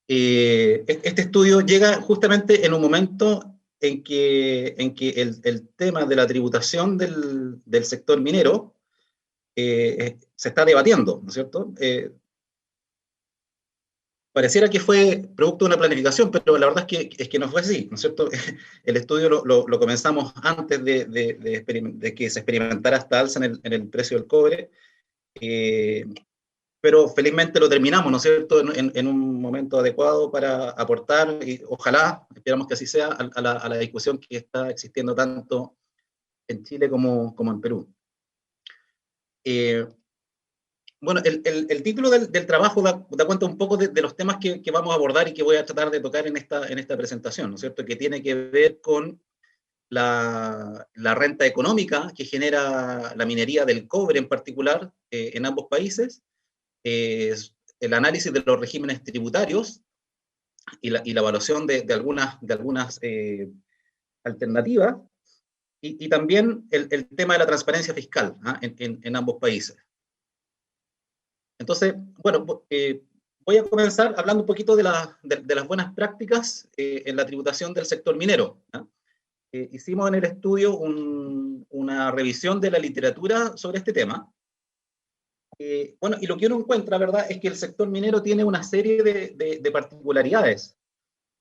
Este estudio llega justamente en un momento en que el tema de la tributación del sector minero se está debatiendo, ¿no es cierto? Pareciera que fue producto de una planificación, pero la verdad es que no fue así, ¿no es cierto? El estudio lo comenzamos antes de que se experimentara esta alza en el precio del cobre, eh, pero felizmente lo terminamos, ¿no es cierto?, en un momento adecuado para aportar, y ojalá, esperamos que así sea, a la discusión que está existiendo tanto en Chile como en Perú. Eh, bueno, el título del trabajo da cuenta un poco de los temas que vamos a abordar y que voy a tratar de tocar en esta presentación, ¿no es cierto?, que tiene que ver con la renta económica que genera la minería del cobre en particular en ambos países, el análisis de los regímenes tributarios y la evaluación de algunas alternativas, y también el tema de la transparencia fiscal, ¿ah?, en ambos países. Entonces, bueno, voy a comenzar hablando un poquito de las buenas prácticas en la tributación del sector minero, ¿ah? Hicimos en el estudio una revisión de la literatura sobre este tema. Bueno, y lo que uno encuentra, ¿verdad?, es que el sector minero tiene una serie de particularidades,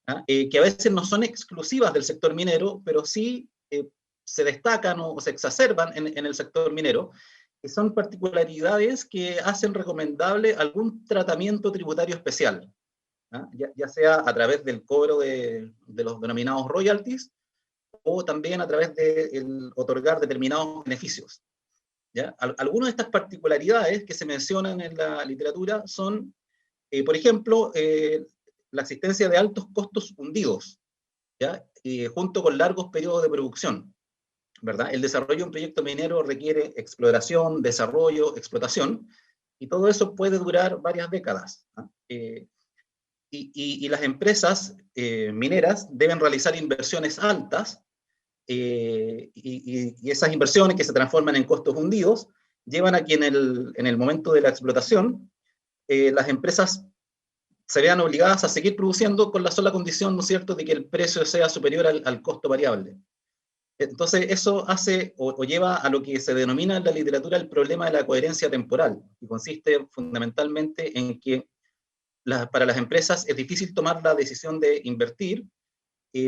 ¿ah?, que a veces no son exclusivas del sector minero, pero sí se destacan o se exacerban en el sector minero, que son particularidades que hacen recomendable algún tratamiento tributario especial, ¿ah?, ya sea a través del cobro de los denominados royalties, o también a través de otorgar determinados beneficios, ¿ya? Algunas de estas particularidades que se mencionan en la literatura son, por ejemplo, la existencia de altos costos hundidos, ¿ya?, junto con largos periodos de producción, ¿verdad? El desarrollo de un proyecto minero requiere exploración, desarrollo, explotación, y todo eso puede durar varias décadas, ¿ah? Y las empresas mineras deben realizar inversiones altas, y esas inversiones que se transforman en costos hundidos llevan a que en el momento de la explotación las empresas se vean obligadas a seguir produciendo con la sola condición, ¿no es cierto?, de que el precio sea superior al costo variable. Entonces, eso hace o lleva a lo que se denomina en la literatura el problema de la coherencia temporal, que consiste fundamentalmente en que para las empresas es difícil tomar la decisión de invertir,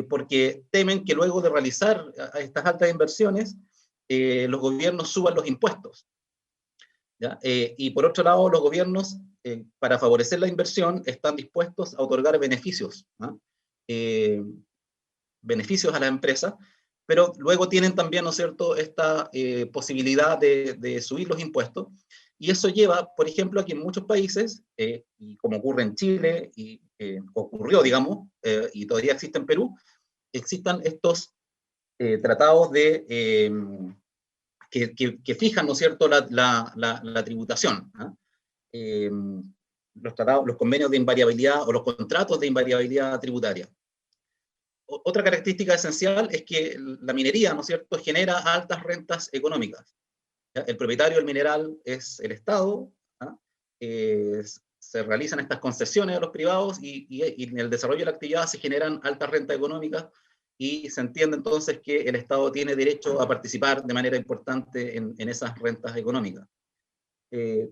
porque temen que luego de realizar a estas altas inversiones, los gobiernos suban los impuestos, ¿ya? Y por otro lado, los gobiernos, para favorecer la inversión, están dispuestos a otorgar beneficios, ¿no?, eh, beneficios a la empresa, pero luego tienen también, ¿no es cierto?, esta posibilidad de subir los impuestos, y eso lleva, por ejemplo, a que en muchos países, y como ocurre en Chile, y ocurrió, digamos, y todavía existe en Perú, existan estos tratados que fijan, ¿no es cierto?, la tributación, ¿ah? Eh, los tratados, los convenios de invariabilidad o los contratos de invariabilidad tributaria. Otra característica esencial es que la minería, ¿no es cierto?, genera altas rentas económicas, ¿ya? El propietario del mineral es el Estado, ¿ah? Se realizan estas concesiones a los privados, y en el desarrollo de la actividad se generan altas rentas económicas, y se entiende entonces que el Estado tiene derecho a participar de manera importante en esas rentas económicas.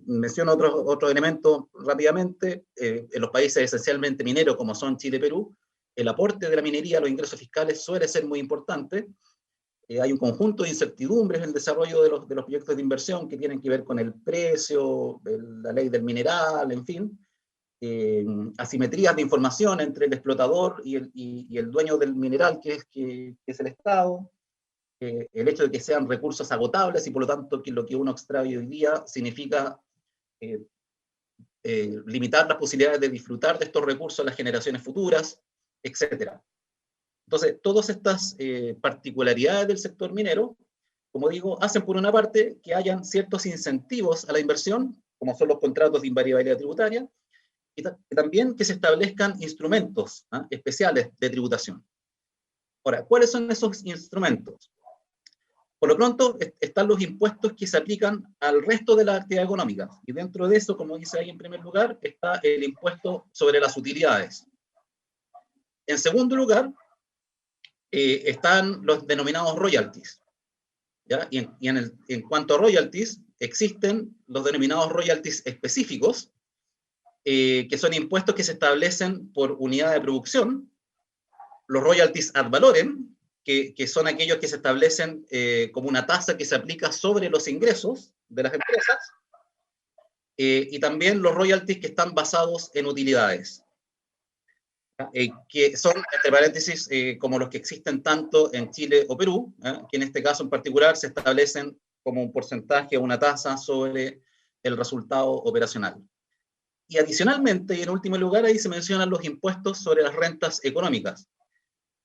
Menciono otro elemento rápidamente. En los países esencialmente mineros como son Chile y Perú, el aporte de la minería a los ingresos fiscales suele ser muy importante. Hay un conjunto de incertidumbres en el desarrollo de los proyectos de inversión que tienen que ver con el precio, la ley del mineral, en fin, asimetrías de información entre el explotador y el dueño del mineral, que es el Estado, el hecho de que sean recursos agotables, y por lo tanto que lo que uno extrae hoy día significa eh, limitar las posibilidades de disfrutar de estos recursos a las generaciones futuras, etcétera. Entonces, todas estas particularidades del sector minero, como digo, hacen por una parte que hayan ciertos incentivos a la inversión, como son los contratos de invariabilidad tributaria, y también que se establezcan instrumentos especiales de tributación. Ahora, ¿cuáles son esos instrumentos? Por lo pronto, están los impuestos que se aplican al resto de la actividad económica, y dentro de eso, como dice ahí en primer lugar, está el impuesto sobre las utilidades, En segundo lugar, están los denominados royalties, ¿ya? En cuanto a royalties, existen los denominados royalties específicos, que son impuestos que se establecen por unidad de producción, los royalties ad valorem, que son aquellos que se establecen como una tasa que se aplica sobre los ingresos de las empresas, y también los royalties que están basados en utilidades, que son, entre paréntesis, como los que existen tanto en Chile o Perú, que en este caso en particular se establecen como un porcentaje o una tasa sobre el resultado operacional. Y adicionalmente, y en último lugar, ahí se mencionan los impuestos sobre las rentas económicas,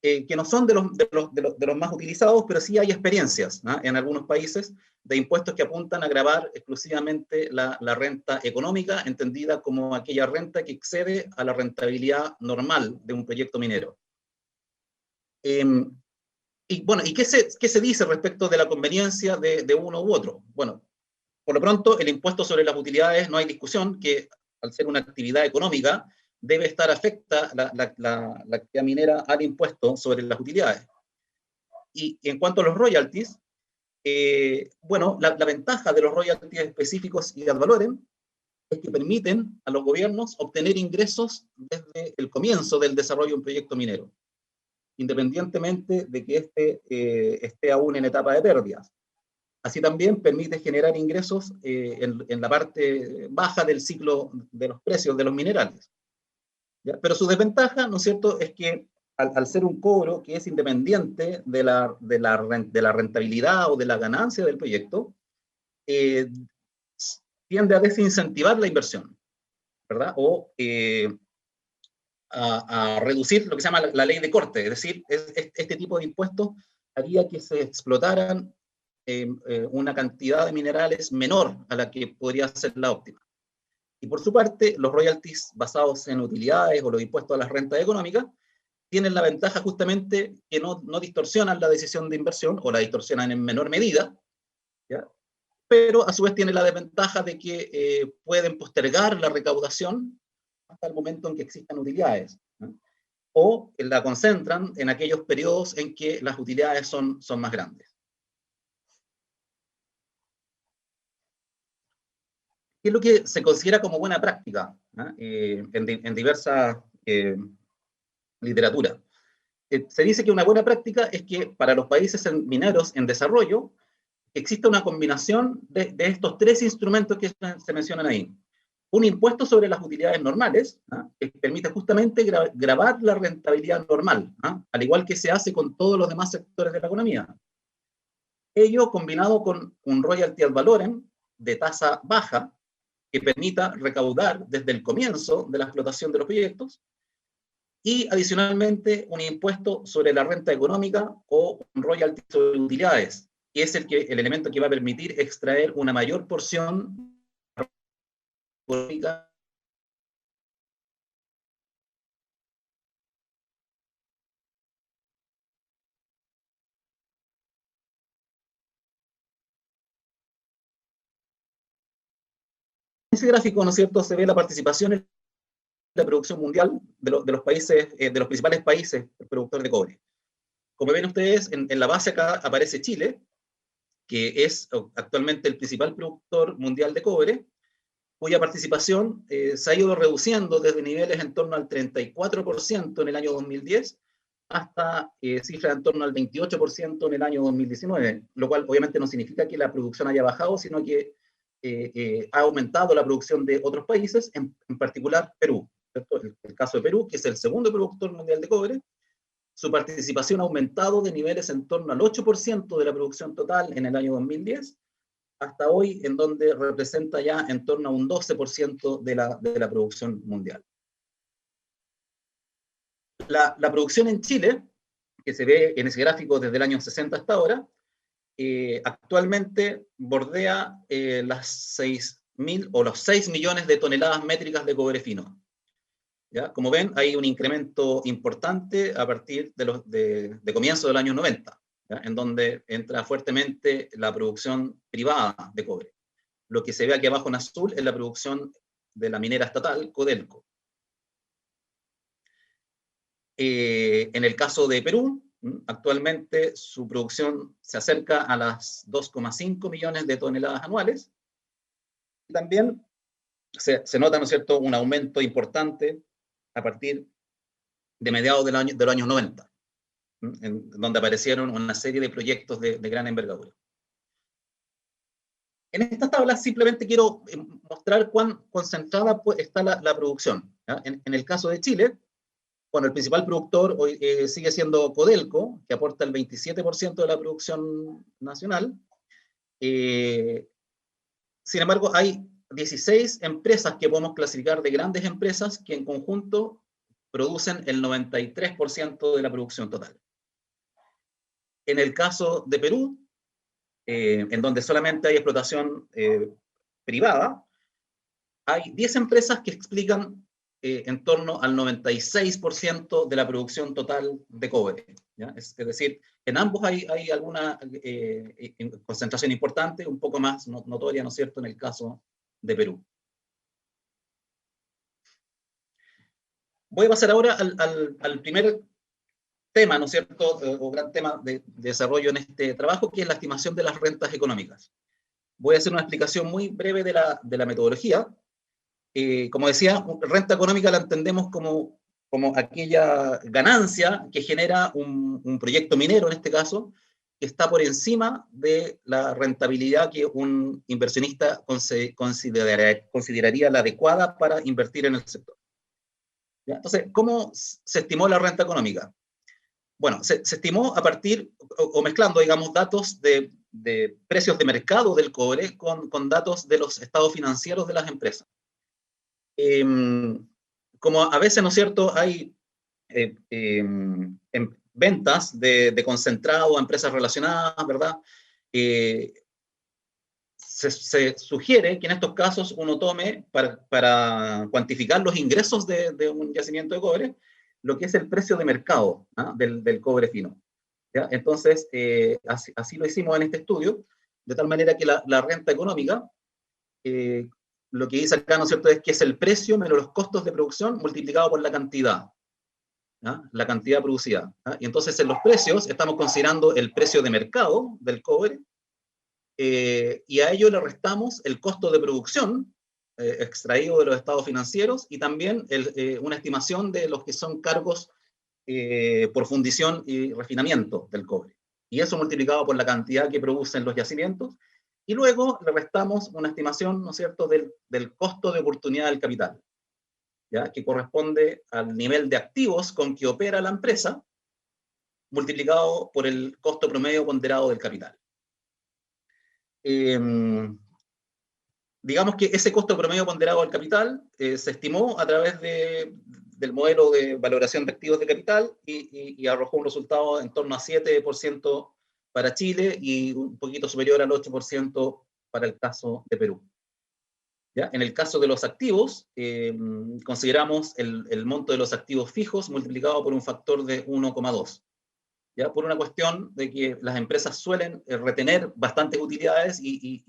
que no son de los más utilizados, pero sí hay experiencias, ¿no?, en algunos países de impuestos que apuntan a gravar exclusivamente la renta económica, entendida como aquella renta que excede a la rentabilidad normal de un proyecto minero. Y bueno, ¿y qué se dice respecto de la conveniencia de uno u otro? Bueno, por lo pronto, el impuesto sobre las utilidades, no hay discusión que, al ser una actividad económica, debe estar afecta la actividad minera al impuesto sobre las utilidades. Y en cuanto a los royalties, bueno, la ventaja de los royalties específicos y ad valorem es que permiten a los gobiernos obtener ingresos desde el comienzo del desarrollo de un proyecto minero, independientemente de que esté aún en etapa de pérdidas. Así también permite generar ingresos en la parte baja del ciclo de los precios de los minerales, ¿ya? Pero su desventaja, ¿no es cierto?, es que al ser un cobro que es independiente de la rentabilidad o de la ganancia del proyecto, eh, tiende a desincentivar la inversión, ¿verdad? O a reducir lo que se llama la ley de corte, es decir, este tipo de impuestos haría que se explotaran una cantidad de minerales menor a la que podría ser la óptima. Y por su parte, los royalties basados en utilidades o los impuestos a las rentas económicas tienen la ventaja justamente que no distorsionan la decisión de inversión, o la distorsionan en menor medida, ¿ya? Pero a su vez tiene la desventaja de que pueden postergar la recaudación hasta el momento en que existan utilidades, ¿no?, o la concentran en aquellos periodos en que las utilidades son más grandes. ¿Qué es lo que se considera como buena práctica, ¿no?, en diversa literatura? Se dice que una buena práctica es que para los países mineros en desarrollo existe una combinación de estos tres instrumentos que se mencionan ahí. Un impuesto sobre las utilidades normales, ¿no?, que permite justamente gravar la rentabilidad normal, ¿no?, al igual que se hace con todos los demás sectores de la economía. Ello combinado con un royalty ad valorem de tasa baja, que permita recaudar desde el comienzo de la explotación de los proyectos, y adicionalmente un impuesto sobre la renta económica o un royalty sobre utilidades, que es el elemento que va a permitir extraer una mayor porción económica ese gráfico, ¿no es cierto?, se ve la participación en la producción mundial de los países, de los principales países productores de cobre. Como ven ustedes, en la base acá aparece Chile, que es actualmente el principal productor mundial de cobre, cuya participación se ha ido reduciendo desde niveles en torno al 34% en el año 2010 hasta cifras en torno al 28% en el año 2019, lo cual obviamente no significa que la producción haya bajado, sino que ha aumentado la producción de otros países, en particular Perú, ¿cierto? El caso de Perú, que es el segundo productor mundial de cobre, su participación ha aumentado de niveles en torno al 8% de la producción total en el año 2010, hasta hoy, en donde representa ya en torno a un 12% de la producción mundial. La producción en Chile, que se ve en ese gráfico desde el año 60 hasta ahora, actualmente bordea las 6.000 o los 6 millones de toneladas métricas de cobre fino, ¿ya? Como ven, hay un incremento importante a partir de comienzo del año 90, ¿ya?, en donde entra fuertemente la producción privada de cobre. Lo que se ve aquí abajo en azul es la producción de la minera estatal, Codelco. En el caso de Perú, actualmente su producción se acerca a las 2,5 millones de toneladas anuales. Y también se nota, ¿no es cierto?, un aumento importante a partir de mediados de los años 90, en donde aparecieron una serie de proyectos de gran envergadura. En esta tabla simplemente quiero mostrar cuán concentrada está la producción. En el caso de Chile, bueno, el principal productor hoy sigue siendo Codelco, que aporta el 27% de la producción nacional. Sin embargo, hay 16 empresas que podemos clasificar de grandes empresas que en conjunto producen el 93% de la producción total. En el caso de Perú, en donde solamente hay explotación privada, hay 10 empresas que explican en torno al 96% de la producción total de cobre. ¿Ya? Es decir, en ambos hay alguna concentración importante, un poco más notoria, ¿no es cierto?, en el caso de Perú. Voy a pasar ahora al primer tema, ¿no es cierto?, o gran tema de desarrollo en este trabajo, que es la estimación de las rentas económicas. Voy a hacer una explicación muy breve de la metodología. Como decía, renta económica la entendemos como aquella ganancia que genera un proyecto minero, en este caso, que está por encima de la rentabilidad que un inversionista consideraría la adecuada para invertir en el sector. ¿Ya? Entonces, ¿cómo se estimó la renta económica? Bueno, se estimó a partir, o mezclando, digamos, datos de precios de mercado del cobre con datos de los estados financieros de las empresas. Como a veces, ¿no es cierto?, hay ventas de concentrado a empresas relacionadas, ¿verdad? Se sugiere que en estos casos uno tome, para cuantificar los ingresos de un yacimiento de cobre, lo que es el precio de mercado, ¿ah?, del cobre fino. ¿Ya? Entonces, así lo hicimos en este estudio, de tal manera que la renta económica, lo que dice acá, ¿no es cierto?, es que es el precio menos los costos de producción multiplicado por la cantidad, ¿ya?, la cantidad producida. ¿Ya? Y entonces en los precios estamos considerando el precio de mercado del cobre, y a ello le restamos el costo de producción extraído de los estados financieros y también una estimación de los que son cargos por fundición y refinamiento del cobre. Y eso multiplicado por la cantidad que producen los yacimientos. Y luego le restamos una estimación, ¿no es cierto?, del costo de oportunidad del capital, ¿ya?, que corresponde al nivel de activos con que opera la empresa, multiplicado por el costo promedio ponderado del capital. Digamos que ese costo promedio ponderado del capital se estimó a través del modelo de valoración de activos de capital y arrojó un resultado en torno a 7% para Chile y un poquito superior al 8% para el caso de Perú. ¿Ya? En el caso de los activos, consideramos el monto de los activos fijos multiplicado por un factor de 1,2. ¿Ya? Por una cuestión de que las empresas suelen retener bastantes utilidades y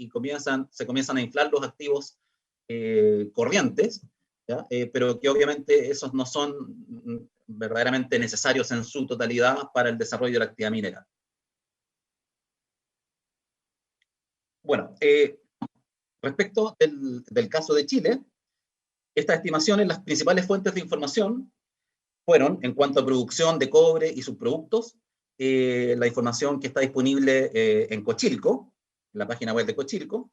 se comienzan a inflar los activos corrientes, ¿ya? Pero que obviamente esos no son verdaderamente necesarios en su totalidad para el desarrollo de la actividad minera. Bueno, respecto del caso de Chile, estas estimaciones, las principales fuentes de información fueron, en cuanto a producción de cobre y subproductos, la información que está disponible en Cochilco, en la página web de Cochilco,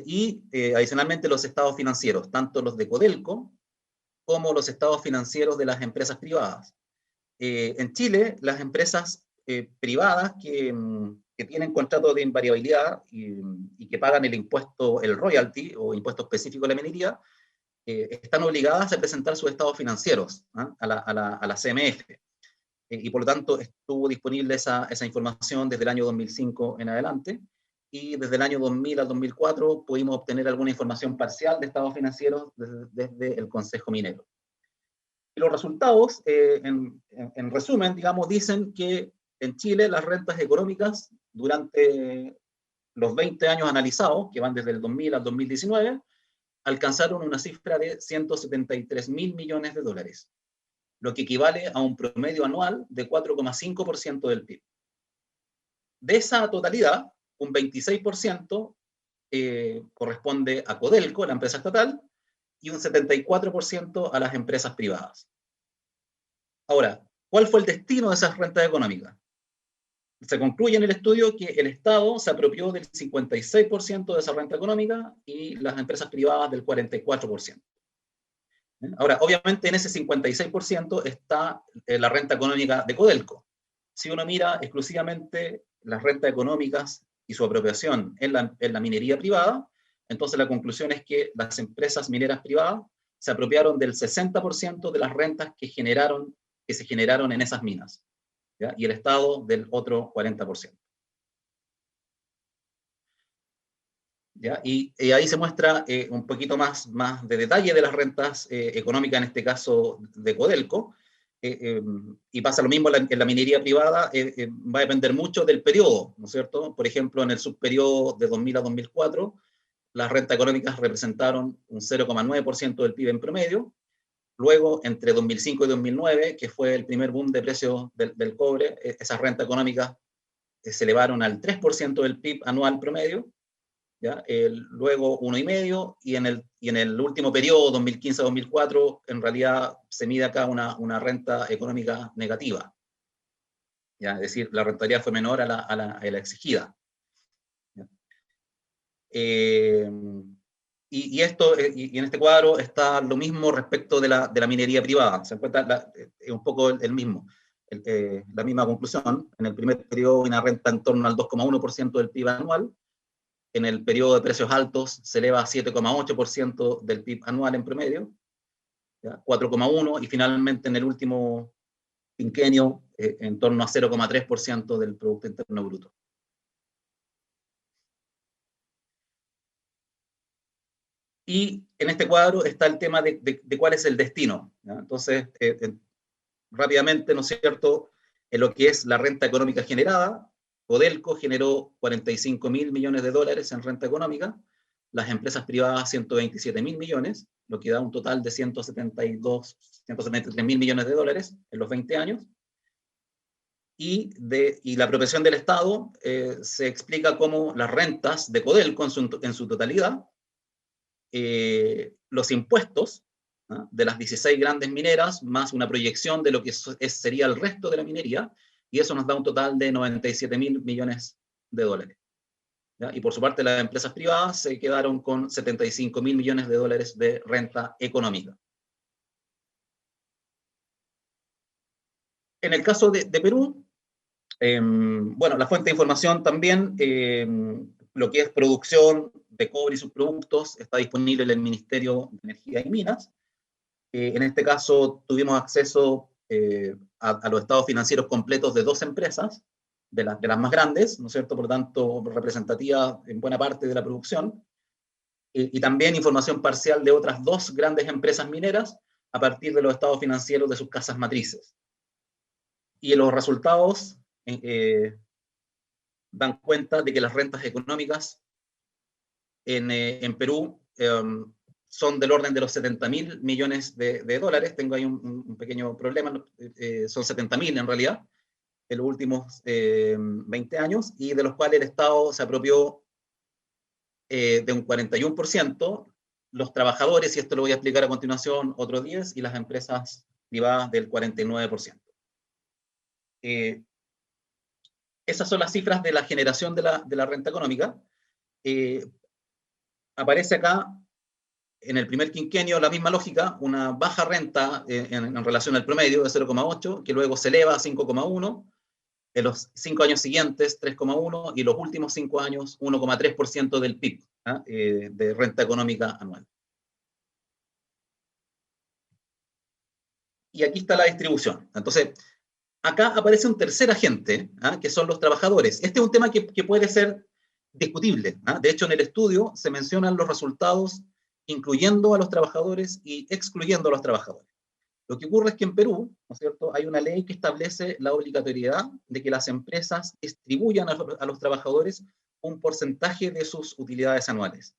y adicionalmente los estados financieros, tanto los de Codelco como los estados financieros de las empresas privadas. En Chile, las empresas privadas que tienen contratos de invariabilidad y que pagan el impuesto, el royalty o impuesto específico de la minería, están obligadas a presentar sus estados financieros, ¿eh?, a la CMF. Y por lo tanto estuvo disponible esa información desde el año 2005 en adelante, y desde el año 2000 al 2004 pudimos obtener alguna información parcial de estados financieros desde el Consejo Minero. Y los resultados, en resumen, digamos, dicen que en Chile las rentas económicas durante los 20 años analizados, que van desde el 2000 al 2019, alcanzaron una cifra de 173.000 millones de dólares. lo que equivale a un promedio anual de 4,5% del PIB. De esa totalidad, un 26% corresponde a Codelco, la empresa estatal, y un 74% a las empresas privadas. Ahora, ¿cuál fue el destino de esas rentas económicas? Se concluye en el estudio que el Estado se apropió del 56% de esa renta económica y las empresas privadas del 44%. Ahora, obviamente en ese 56% está la renta económica de Codelco. Si uno mira exclusivamente las rentas económicas y su apropiación en la minería privada, entonces la conclusión es que las empresas mineras privadas se apropiaron del 60% de las rentas que se generaron en esas minas, ¿ya? Y el Estado del otro 40%. ¿Ya? Y ahí se muestra un poquito más de detalle de las rentas económicas, en este caso de Codelco, y pasa lo mismo en la minería privada, va a depender mucho del periodo, ¿no es cierto? Por ejemplo, en el subperiodo de 2000 a 2004, las rentas económicas representaron un 0,9% del PIB en promedio. Luego, entre 2005 y 2009, que fue el primer boom de precios del cobre, esas rentas económicas se elevaron al 3% del PIB anual promedio. ¿Ya? Luego 1,5%, y en el último periodo, 2015-2004, en realidad se mide acá una renta económica negativa. ¿Ya? Es decir, la rentabilidad fue menor a la exigida. ¿Ya? Y en este cuadro está lo mismo respecto de la minería privada. Se encuentra un poco el mismo, la misma conclusión. En el primer periodo, una renta en torno al 2,1% del PIB anual. En el periodo de precios altos se eleva a 7,8% del PIB anual en promedio, 4,1%, y finalmente en el último quinquenio en torno a 0,3% del Producto Interno Bruto. Y en este cuadro está el tema de cuál es el destino, ¿ya? Entonces, rápidamente, ¿no es cierto?, en lo que es la renta económica generada, Codelco generó 45.000 millones de dólares en renta económica, las empresas privadas 127.000 millones, lo que da un total de 173.000 millones de dólares en los 20 años. Y la apropiación del Estado se explica como las rentas de Codelco en su totalidad, los impuestos, ¿no?, de las 16 grandes mineras, más una proyección de lo que sería el resto de la minería, y eso nos da un total de 97.000 millones de dólares. ¿Ya? Y por su parte, las empresas privadas se quedaron con 75.000 millones de dólares de renta económica. En el caso de Perú, bueno, la fuente de información también, lo que es producción de cobre y sus productos, está disponible en el Ministerio de Energía y Minas. En este caso tuvimos acceso a los estados financieros completos de 2 empresas, de las más grandes, ¿no es cierto?, por lo tanto representativas en buena parte de la producción, y también información parcial de otras 2 grandes empresas mineras a partir de los estados financieros de sus casas matrices. Y los resultados dan cuenta de que las rentas económicas en Perú son del orden de los 70.000 millones de dólares. Tengo ahí un pequeño problema, son 70.000 en realidad, en los últimos 20 años, y de los cuales el Estado se apropió de un 41%, los trabajadores, y esto lo voy a explicar a continuación, otros 10%, y las empresas privadas del 49%. Esas son las cifras de la generación de la renta económica. Aparece acá, en el primer quinquenio, la misma lógica, una baja renta en relación al promedio de 0,8, que luego se eleva a 5,1, en los 5 años siguientes 3,1, y los últimos 5 años 1,3% del PIB, de renta económica anual. Y aquí está la distribución. Entonces, acá aparece un tercer agente, que son los trabajadores. Este es un tema que puede ser discutible. De hecho, en el estudio se mencionan los resultados incluyendo a los trabajadores y excluyendo a los trabajadores. Lo que ocurre es que en Perú, ¿no es cierto?, hay una ley que establece la obligatoriedad de que las empresas distribuyan a los trabajadores un porcentaje de sus utilidades anuales.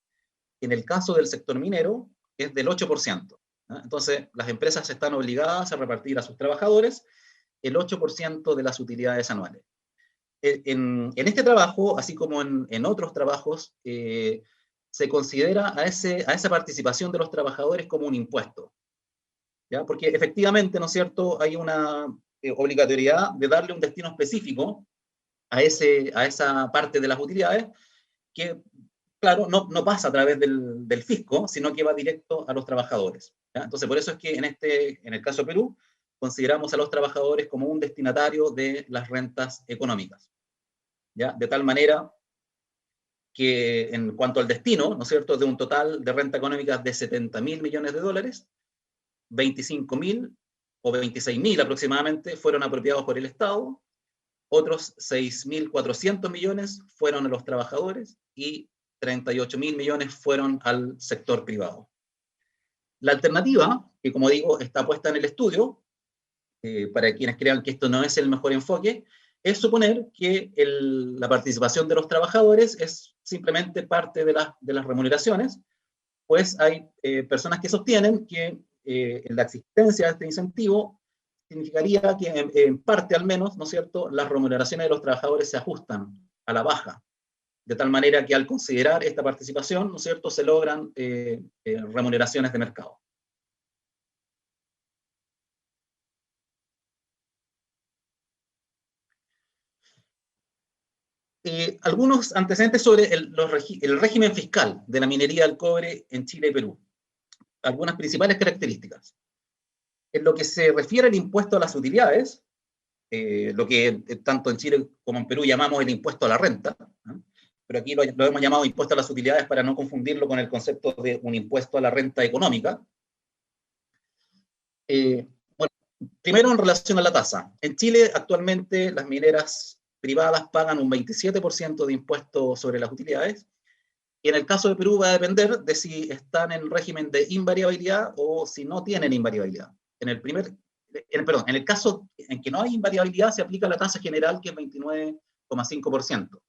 En el caso del sector minero, es del 8%. ¿ah? Entonces, las empresas están obligadas a repartir a sus trabajadores el 8% de las utilidades anuales. En este trabajo, así como en otros trabajos, se considera a esa participación de los trabajadores como un impuesto, ¿ya? Porque efectivamente, ¿no es cierto?, hay una obligatoriedad de darle un destino específico a esa parte de las utilidades que, claro, no pasa a través del fisco, sino que va directo a los trabajadores, ¿ya? Entonces, por eso es que en el caso de Perú, consideramos a los trabajadores como un destinatario de las rentas económicas, ¿ya? De tal manera que en cuanto al destino, ¿no es cierto?, de un total de renta económica de 70.000 millones de dólares, 25.000 o 26.000 aproximadamente fueron apropiados por el Estado, otros 6.400 millones fueron a los trabajadores y 38.000 millones fueron al sector privado. La alternativa, que como digo, está puesta en el estudio, para quienes crean que esto no es el mejor enfoque, es suponer que la participación de los trabajadores es simplemente parte de las remuneraciones, pues hay personas que sostienen que la existencia de este incentivo significaría que en parte al menos, ¿no es cierto?, las remuneraciones de los trabajadores se ajustan a la baja, de tal manera que al considerar esta participación, ¿no es cierto?, se logran remuneraciones de mercado. Algunos antecedentes sobre el régimen fiscal de la minería del cobre en Chile y Perú. Algunas principales características. En lo que se refiere al impuesto a las utilidades, lo que tanto en Chile como en Perú llamamos el impuesto a la renta, ¿no? Pero aquí lo hemos llamado impuesto a las utilidades para no confundirlo con el concepto de un impuesto a la renta económica. Bueno, primero en relación a la tasa. En Chile actualmente las mineras privadas pagan un 27% de impuesto sobre las utilidades, y en el caso de Perú va a depender de si están en régimen de invariabilidad o si no tienen invariabilidad. En el caso en que no hay invariabilidad se aplica la tasa general, que es 29,5%.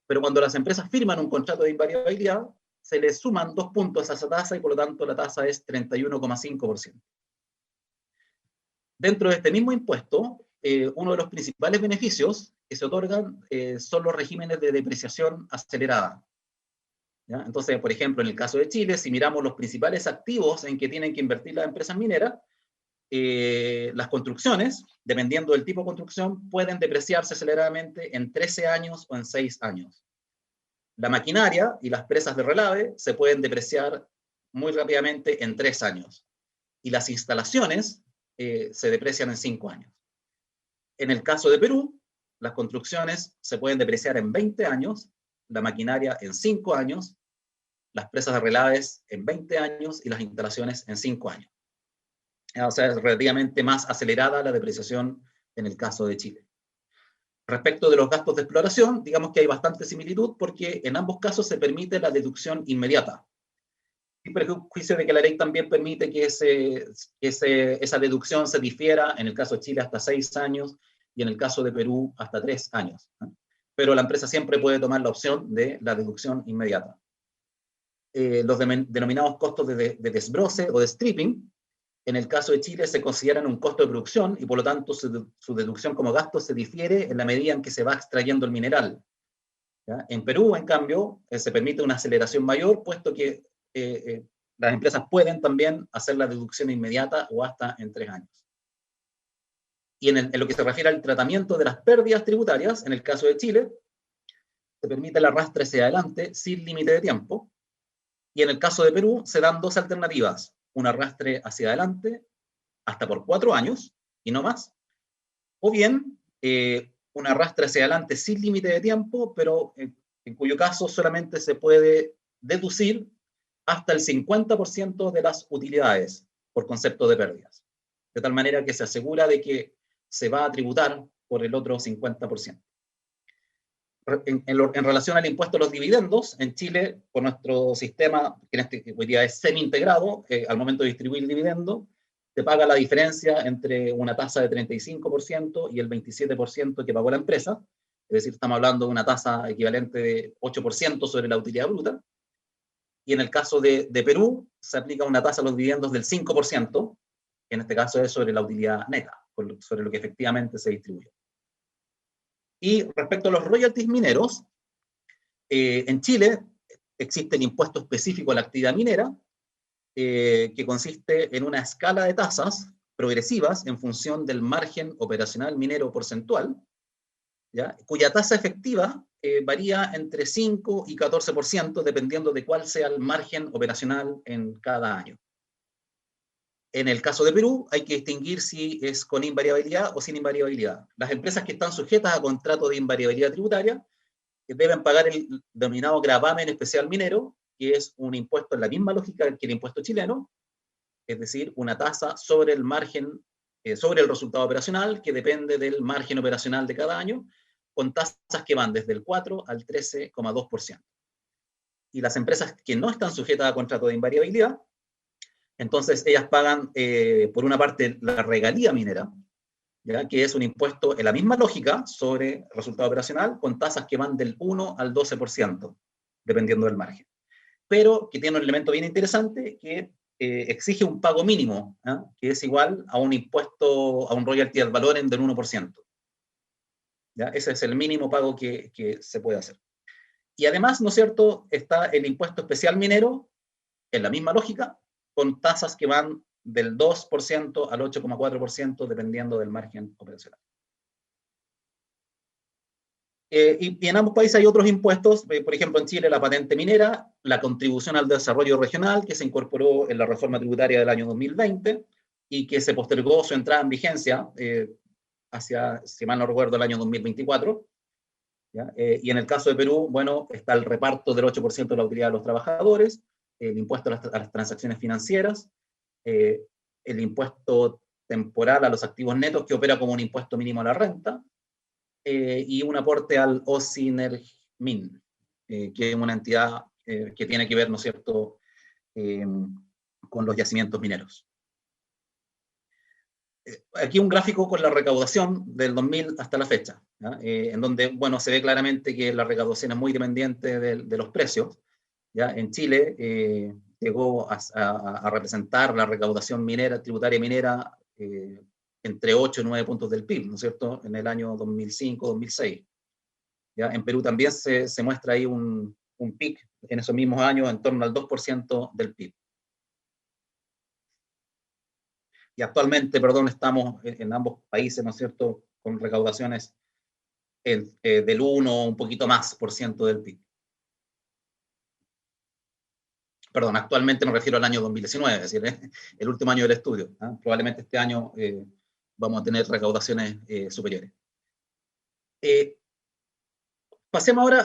Pero cuando las empresas firman un contrato de invariabilidad, se les suman 2 puntos a esa tasa y por lo tanto la tasa es 31,5%. Dentro de este mismo impuesto, uno de los principales beneficios que se otorgan son los regímenes de depreciación acelerada, ¿ya? Entonces, por ejemplo, en el caso de Chile, si miramos los principales activos en que tienen que invertir las empresas mineras, las construcciones, dependiendo del tipo de construcción, pueden depreciarse aceleradamente en 13 años o en 6 años. La maquinaria y las presas de relave se pueden depreciar muy rápidamente en 3 años. Y las instalaciones se deprecian en 5 años. En el caso de Perú, las construcciones se pueden depreciar en 20 años, la maquinaria en 5 años, las presas de relaves en 20 años y las instalaciones en 5 años. O sea, es relativamente más acelerada la depreciación en el caso de Chile. Respecto de los gastos de exploración, digamos que hay bastante similitud porque en ambos casos se permite la deducción inmediata. Sin perjuicio de que la ley también permite que esa deducción se difiera, en el caso de Chile hasta 6 años y en el caso de Perú hasta 3 años. Pero la empresa siempre puede tomar la opción de la deducción inmediata. Los denominados costos de desbroce o de stripping, en el caso de Chile se consideran un costo de producción y por lo tanto su deducción como gasto se difiere en la medida en que se va extrayendo el mineral, ¿ya? En Perú, en cambio, se permite una aceleración mayor, puesto que las empresas pueden también hacer la deducción inmediata o hasta en 3 años. Y en lo que se refiere al tratamiento de las pérdidas tributarias, en el caso de Chile, se permite el arrastre hacia adelante sin límite de tiempo, y en el caso de Perú se dan 2 alternativas: un arrastre hacia adelante hasta por 4 años y no más, o bien un arrastre hacia adelante sin límite de tiempo, pero en cuyo caso solamente se puede deducir hasta el 50% de las utilidades por concepto de pérdidas, de tal manera que se asegura de que se va a tributar por el otro 50%. En relación al impuesto a los dividendos, en Chile, por nuestro sistema, que hoy día es semi-integrado, al momento de distribuir el dividendo, se paga la diferencia entre una tasa de 35% y el 27% que pagó la empresa, es decir, estamos hablando de una tasa equivalente de 8% sobre la utilidad bruta. y en el caso de Perú se aplica una tasa a los dividendos del 5%, que en este caso es sobre la utilidad neta, sobre lo que efectivamente se distribuye. Y respecto a los royalties mineros, en Chile existe el impuesto específico a la actividad minera, que consiste en una escala de tasas progresivas en función del margen operacional minero porcentual, ¿ya? Cuya tasa efectiva varía entre 5 y 14%, dependiendo de cuál sea el margen operacional en cada año. En el caso de Perú, hay que distinguir si es con invariabilidad o sin invariabilidad. Las empresas que están sujetas a contrato de invariabilidad tributaria deben pagar el denominado gravamen especial minero, que es un impuesto en la misma lógica que el impuesto chileno, es decir, una tasa sobre el margen, sobre el resultado operacional, que depende del margen operacional de cada año, con tasas que van desde el 4 al 13,2%. Y las empresas que no están sujetas a contrato de invariabilidad, entonces ellas pagan, por una parte, la regalía minera, ¿ya? Que es un impuesto en la misma lógica sobre resultado operacional, con tasas que van del 1 al 12%, dependiendo del margen. Pero que tiene un elemento bien interesante, que exige un pago mínimo, ¿eh? Que es igual a un impuesto, a un royalty ad valorem del 1%. ¿Ya? Ese es el mínimo pago que se puede hacer. Y además, ¿no es cierto?, está el impuesto especial minero, en la misma lógica, con tasas que van del 2% al 8,4%, dependiendo del margen operacional. Y en ambos países hay otros impuestos, por ejemplo en Chile la patente minera, la contribución al desarrollo regional, que se incorporó en la reforma tributaria del año 2020 y que se postergó su entrada en vigencia hacia, si mal no recuerdo, el año 2024. ¿Ya? Y en el caso de Perú, bueno, está el reparto del 8% de la utilidad de los trabajadores, el impuesto a las transacciones financieras, el impuesto temporal a los activos netos, que opera como un impuesto mínimo a la renta, y un aporte al OSINERMIN, que es una entidad que tiene que ver, ¿no es cierto?, con los yacimientos mineros. Aquí un gráfico con la recaudación del 2000 hasta la fecha, en donde, bueno, se ve claramente que la recaudación es muy dependiente de los precios. ¿Ya? En Chile llegó a representar la recaudación minera, tributaria minera, entre 8 y 9 puntos del PIB, ¿no es cierto?, en el año 2005-2006. ¿Ya? En Perú también se muestra ahí un pic en esos mismos años en torno al 2% del PIB. Y actualmente, perdón, estamos en ambos países, ¿no es cierto?, con recaudaciones del 1 o un poquito más por ciento del PIB. Perdón, actualmente me refiero al año 2019, es decir, el último año del estudio. Probablemente este año vamos a tener recaudaciones superiores. Pasemos ahora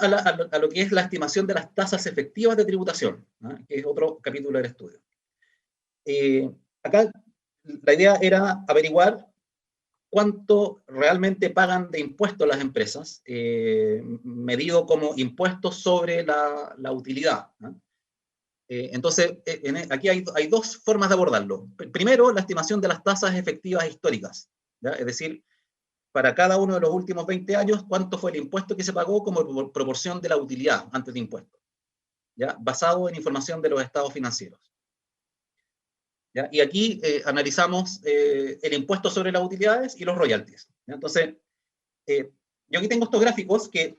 a lo que es la estimación de las tasas efectivas de tributación, que es otro capítulo del estudio. Acá la idea era averiguar cuánto realmente pagan de impuestos las empresas, medido como impuestos sobre la utilidad. Entonces, aquí hay dos formas de abordarlo. Primero, la estimación de las tasas efectivas históricas, ¿ya? Es decir, para cada uno de los últimos 20 años, cuánto fue el impuesto que se pagó como proporción de la utilidad antes de impuestos, ¿ya? Basado en información de los estados financieros. ¿Ya? Y aquí analizamos el impuesto sobre las utilidades y los royalties. ¿Ya? Entonces, yo aquí tengo estos gráficos que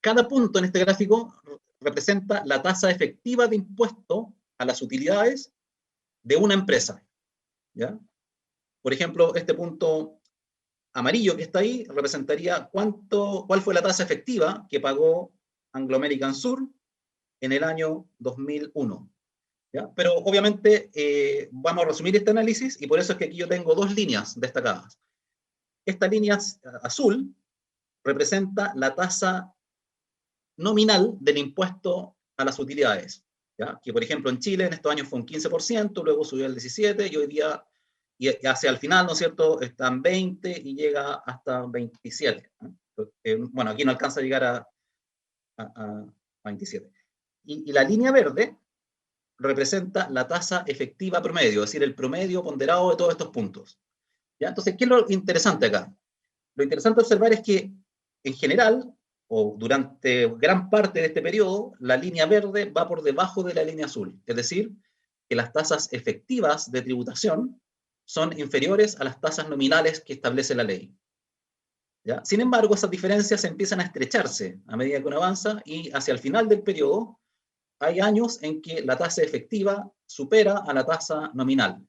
cada punto en este gráfico representa la tasa efectiva de impuesto a las utilidades de una empresa. ¿Ya? Por ejemplo, este punto amarillo que está ahí representaría cuál fue la tasa efectiva que pagó Anglo American Sur en el año 2001. ¿Ya? Pero obviamente vamos a resumir este análisis y por eso es que aquí yo tengo dos líneas destacadas. Esta línea azul representa la tasa nominal del impuesto a las utilidades, ¿ya? Que por ejemplo en Chile en estos años fue un 15%, luego subió al 17% y hoy día, y hacia el final, ¿no es cierto?, está en 20 y llega hasta 27. Bueno, aquí no alcanza a llegar a 27. Y la línea verde representa la tasa efectiva promedio, es decir, el promedio ponderado de todos estos puntos. ¿Ya? Entonces, ¿qué es lo interesante acá? Lo interesante observar es que, en general, o durante gran parte de este periodo, la línea verde va por debajo de la línea azul. Es decir, que las tasas efectivas de tributación son inferiores a las tasas nominales que establece la ley. ¿Ya? Sin embargo, esas diferencias empiezan a estrecharse a medida que uno avanza y hacia el final del periodo hay años en que la tasa efectiva supera a la tasa nominal.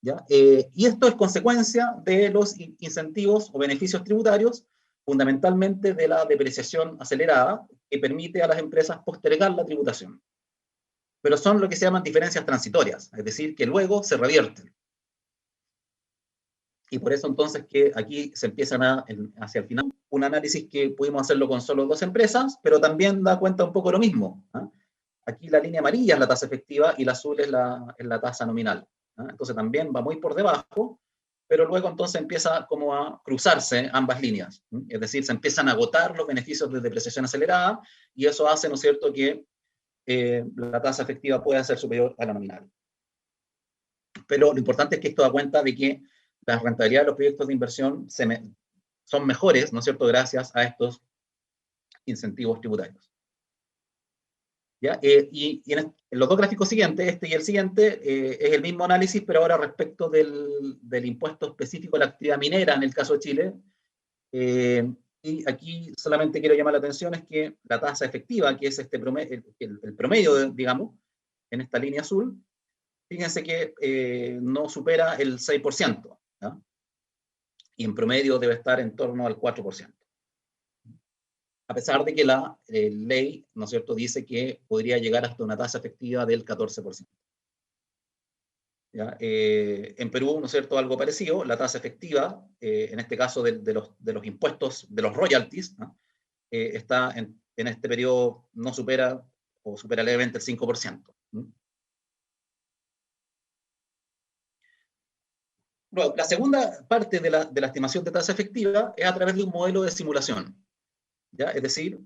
¿Ya? Y esto es consecuencia de los incentivos o beneficios tributarios, fundamentalmente de la depreciación acelerada, que permite a las empresas postergar la tributación. Pero son lo que se llaman diferencias transitorias, es decir, que luego se revierten. Y por eso entonces que aquí se empiezan hacia el final, un análisis que pudimos hacerlo con solo 2 empresas, pero también da cuenta un poco de lo mismo. ¿Eh? Aquí la línea amarilla es la tasa efectiva y la azul es la tasa nominal. ¿Eh? Entonces también va muy por debajo, pero luego entonces empieza como a cruzarse ambas líneas. ¿Eh? Es decir, se empiezan a agotar los beneficios de depreciación acelerada y eso hace, ¿no es cierto?, que la tasa efectiva pueda ser superior a la nominal. Pero lo importante es que esto da cuenta de que las rentabilidades de los proyectos de inversión son mejores, ¿no es cierto?, gracias a estos incentivos tributarios. ¿Ya? Y en los 2 gráficos siguientes, este y el siguiente, es el mismo análisis, pero ahora respecto del impuesto específico a la actividad minera en el caso de Chile. Y aquí solamente quiero llamar la atención es que la tasa efectiva, que es el promedio, digamos, en esta línea azul, fíjense que no supera el 6%, ¿ya? Y en promedio debe estar en torno al 4%. A pesar de que la ley, ¿no es cierto?, dice que podría llegar hasta una tasa efectiva del 14%. ¿Ya? En Perú, ¿no es cierto?, algo parecido, la tasa efectiva, en este caso de los impuestos, de los royalties, ¿no?, está en este periodo no supera o supera levemente el 5%. Luego, la segunda parte de la estimación de tasa efectiva es a través de un modelo de simulación. ¿Ya? Es decir,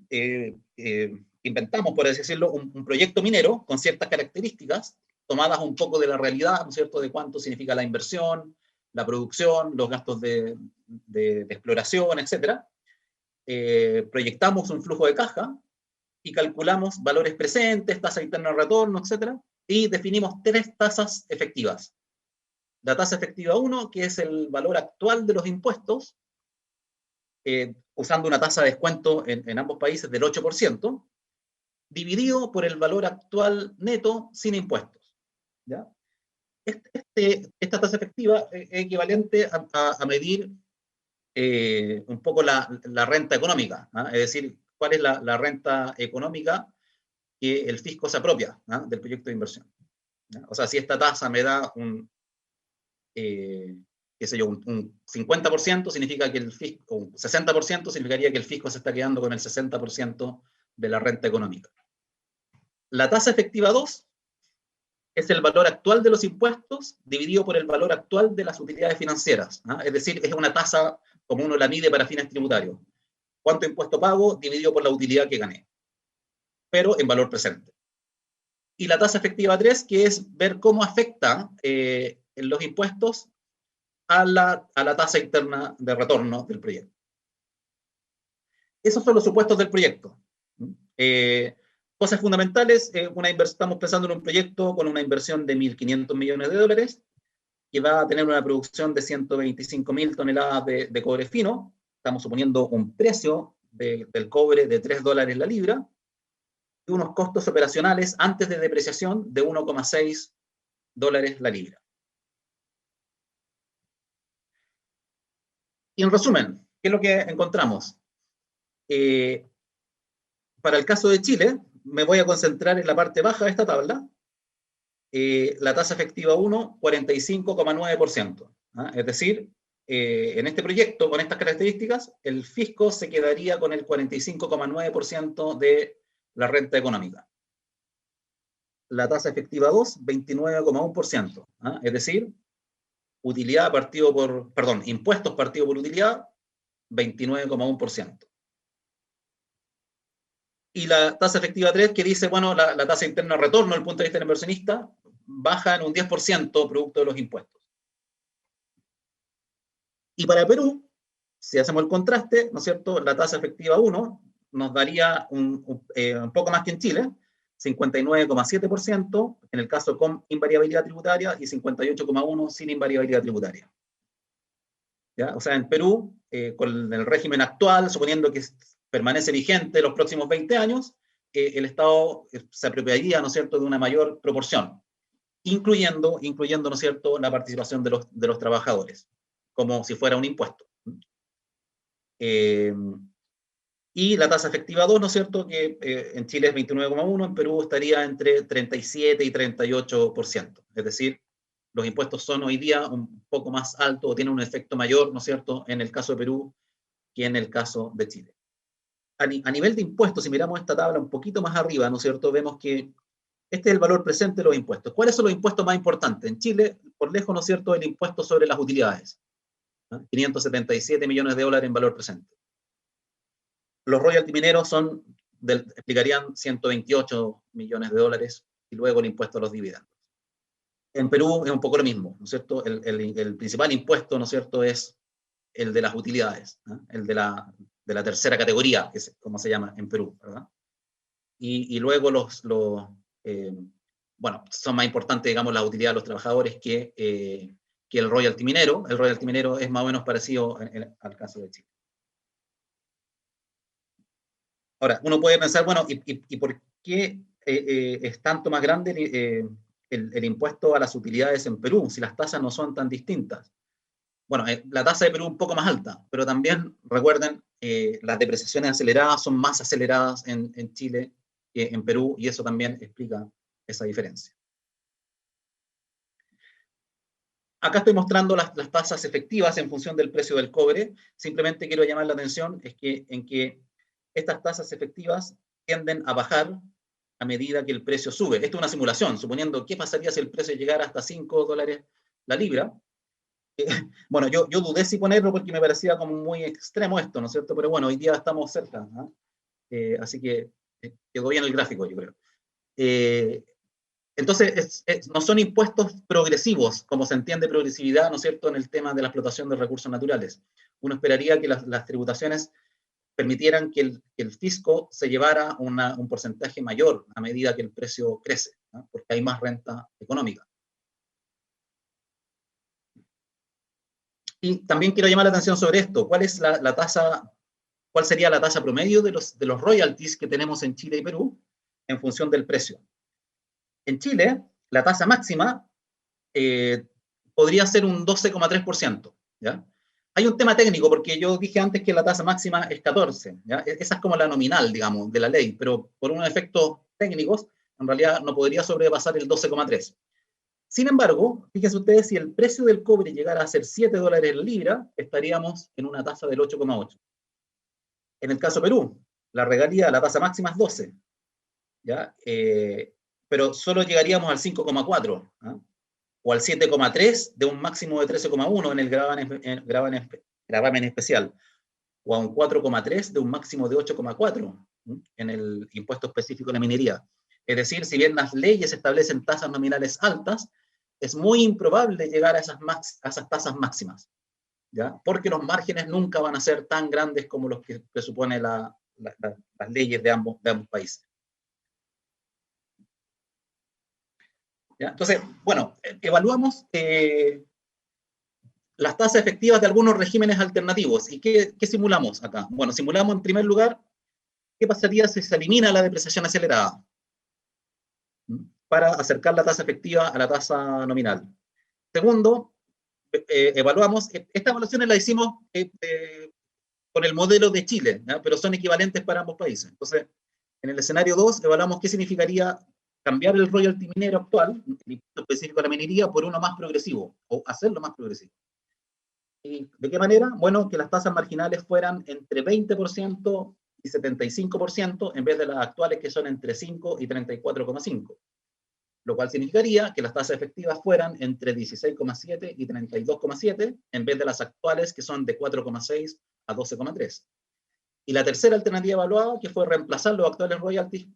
inventamos, por así decirlo, un proyecto minero con ciertas características tomadas un poco de la realidad, ¿no es cierto?, de cuánto significa la inversión, la producción, los gastos de exploración, etc. Proyectamos un flujo de caja y calculamos valores presentes, tasa interna de retorno, etc. Y definimos 3 tasas efectivas. La tasa efectiva 1, que es el valor actual de los impuestos, usando una tasa de descuento en ambos países del 8%, dividido por el valor actual neto sin impuestos. ¿Ya? Esta tasa efectiva es equivalente a medir un poco la renta económica, ¿ah? Es decir, cuál es la renta económica que el fisco se apropia, ¿ah?, del proyecto de inversión. ¿Ya? O sea, si esta tasa me da qué sé yo, un 50%, significa que el fisco, un 60% significaría que el fisco se está quedando con el 60% de la renta económica. La tasa efectiva 2 es el valor actual de los impuestos dividido por el valor actual de las utilidades financieras. ¿Ah? Es decir, es una tasa como uno la mide para fines tributarios. ¿Cuánto impuesto pago dividido por la utilidad que gané? Pero en valor presente. Y la tasa efectiva 3, que es ver cómo afecta los impuestos a la tasa interna de retorno del proyecto. Esos son los supuestos del proyecto. Cosas fundamentales, estamos pensando en un proyecto con una inversión de $1.500 millones, que va a tener una producción de 125.000 toneladas de cobre fino. Estamos suponiendo un precio del cobre de $3 la libra, y unos costos operacionales antes de depreciación de $1,6 la libra. Y en resumen, ¿qué es lo que encontramos? Para el caso de Chile, me voy a concentrar en la parte baja de esta tabla. La tasa efectiva 1, 45,9%. ¿Ah? Es decir, en este proyecto, con estas características, el fisco se quedaría con el 45,9% de la renta económica. La tasa efectiva 2, 29,1%. ¿Ah? Es decir, utilidad partido por, perdón, impuestos partido por utilidad, 29,1%. Y la tasa efectiva 3, que dice, bueno, la tasa interna de retorno desde el punto de vista del inversionista, baja en un 10% producto de los impuestos. Y para Perú, Si hacemos el contraste, ¿no es cierto?, la tasa efectiva 1 nos daría un poco más que en Chile, 59,7% en el caso con invariabilidad tributaria y 58,1% sin invariabilidad tributaria. ¿Ya? O sea, en Perú, con el régimen actual, suponiendo que permanece vigente los próximos 20 años, el Estado se apropiaría, ¿no es cierto?, de una mayor proporción, incluyendo, ¿no es cierto?, la participación de los trabajadores, como si fuera un impuesto. Y la tasa efectiva 2, ¿no es cierto?, que en Chile es 29,1, en Perú estaría entre 37 y 38%. Es decir, los impuestos son hoy día un poco más altos o tienen un efecto mayor, ¿no es cierto?, en el caso de Perú que en el caso de Chile. A nivel de impuestos, si miramos esta tabla un poquito más arriba, ¿no es cierto?, vemos que este es el valor presente de los impuestos. ¿Cuáles son los impuestos más importantes? En Chile, por lejos, ¿no es cierto?, el impuesto sobre las utilidades, ¿no? 577 millones de dólares en valor presente. Los royalties mineros explicarían 128 millones de dólares y luego el impuesto a los dividendos. En Perú es un poco lo mismo, ¿no es cierto? El principal impuesto, ¿no es cierto?, es el de las utilidades, ¿no? El de la tercera categoría, que es como se llama en Perú, ¿verdad? Y luego bueno, son más importantes, digamos, las utilidades de los trabajadores que el royalty minero. El royalty minero es más o menos parecido al caso de Chile. Ahora, uno puede pensar, bueno, ¿y por qué es tanto más grande el impuesto a las utilidades en Perú, si las tasas no son tan distintas? Bueno, la tasa de Perú es un poco más alta, pero también, recuerden, las depreciaciones aceleradas son más aceleradas en Chile que en Perú, y eso también explica esa diferencia. Acá estoy mostrando las tasas efectivas en función del precio del cobre. Simplemente quiero llamar la atención en que estas tasas efectivas tienden a bajar a medida que el precio sube. Esto es una simulación, suponiendo qué pasaría si el precio llegara hasta $5 la libra. Bueno, yo dudé si ponerlo porque me parecía como muy extremo esto, ¿no es cierto? Pero bueno, hoy día estamos cerca, ¿no? Así que quedó bien el gráfico, yo creo. Entonces, no son impuestos progresivos, como se entiende progresividad, ¿no es cierto?, en el tema de la explotación de recursos naturales. Uno esperaría que las tributaciones permitieran que el fisco se llevara un porcentaje mayor a medida que el precio crece, ¿no? Porque hay más renta económica. Y también quiero llamar la atención sobre esto. ¿Cuál sería la tasa promedio de los royalties que tenemos en Chile y Perú en función del precio? En Chile, la tasa máxima podría ser un 12,3%, ¿ya? Hay un tema técnico, porque yo dije antes que la tasa máxima es 14, ¿ya? Esa es como la nominal, digamos, de la ley, pero por unos efectos técnicos, en realidad no podría sobrepasar el 12,3. Sin embargo, fíjense ustedes, si el precio del cobre llegara a ser $7 la libra, estaríamos en una tasa del 8,8. En el caso de Perú, la tasa máxima es 12, ¿ya? Pero solo llegaríamos al 5,4, ¿ah? O al 7,3 de un máximo de 13,1 en el gravamen especial, o a un 4,3 de un máximo de 8,4 en el impuesto específico de la minería. Es decir, si bien las leyes establecen tasas nominales altas, es muy improbable llegar a esas tasas máximas, ¿ya? Porque los márgenes nunca van a ser tan grandes como los que presupone las leyes de ambos países. ¿Ya? Entonces, bueno, evaluamos las tasas efectivas de algunos regímenes alternativos. ¿Y qué simulamos acá? Bueno, simulamos en primer lugar qué pasaría si se elimina la depreciación acelerada para acercar la tasa efectiva a la tasa nominal. Segundo, evaluamos, estas evaluaciones las hicimos con el modelo de Chile, ¿ya? Pero son equivalentes para ambos países. Entonces, en el escenario 2, evaluamos qué significaría cambiar el royalty minero actual, el impuesto específico de la minería, por uno más progresivo, o hacerlo más progresivo. ¿Y de qué manera? Bueno, que las tasas marginales fueran entre 20% y 75%, en vez de las actuales que son entre 5 y 34,5%. Lo cual significaría que las tasas efectivas fueran entre 16,7 y 32,7, en vez de las actuales que son de 4,6 a 12,3. Y la tercera alternativa evaluada, que fue reemplazar los actuales royalties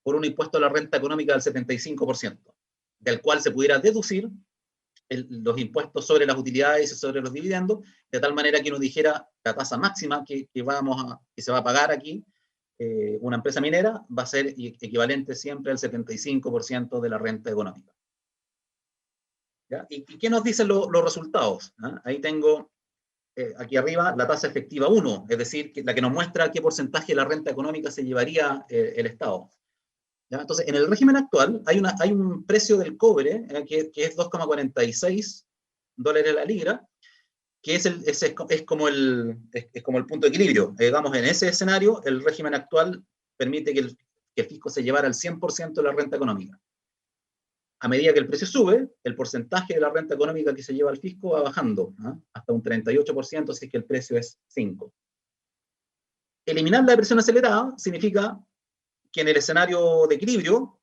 por un impuesto a la renta económica del 75%, del cual se pudiera deducir los impuestos sobre las utilidades y sobre los dividendos, de tal manera que uno dijera la tasa máxima que se va a pagar aquí, una empresa minera, va a ser equivalente siempre al 75% de la renta económica. ¿Ya? ¿Y qué nos dicen los resultados? ¿Ah? Ahí tengo aquí arriba la tasa efectiva 1, es decir, la que nos muestra qué porcentaje de la renta económica se llevaría el Estado. ¿Ya? Entonces, en el régimen actual hay un precio del cobre que es 2,46 dólares la libra, que es como el punto de equilibrio. Digamos, en ese escenario, el régimen actual permite que el fisco se llevara el 100% de la renta económica. A medida que el precio sube, el porcentaje de la renta económica que se lleva al fisco va bajando, hasta un 38%, si es que el precio es 5. Eliminar la depresión acelerada significa que en el escenario de equilibrio,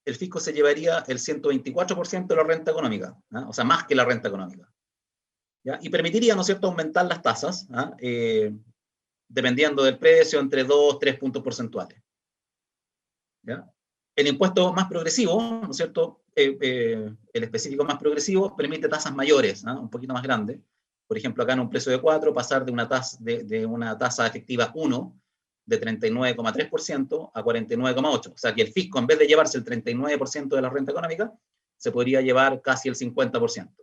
el fisco se llevaría el 124% de la renta económica, o sea, más que la renta económica. ¿Ya? Y permitiría, ¿no es cierto?, aumentar las tasas, dependiendo del precio, entre 2 3 puntos porcentuales. ¿Ya? El impuesto más progresivo, ¿no es cierto?, el específico más progresivo, permite tasas mayores, un poquito más grandes. Por ejemplo, acá en un precio de 4, pasar de una tasa efectiva 1, de 39,3% a 49,8%. O sea, que el fisco, en vez de llevarse el 39% de la renta económica, se podría llevar casi el 50%.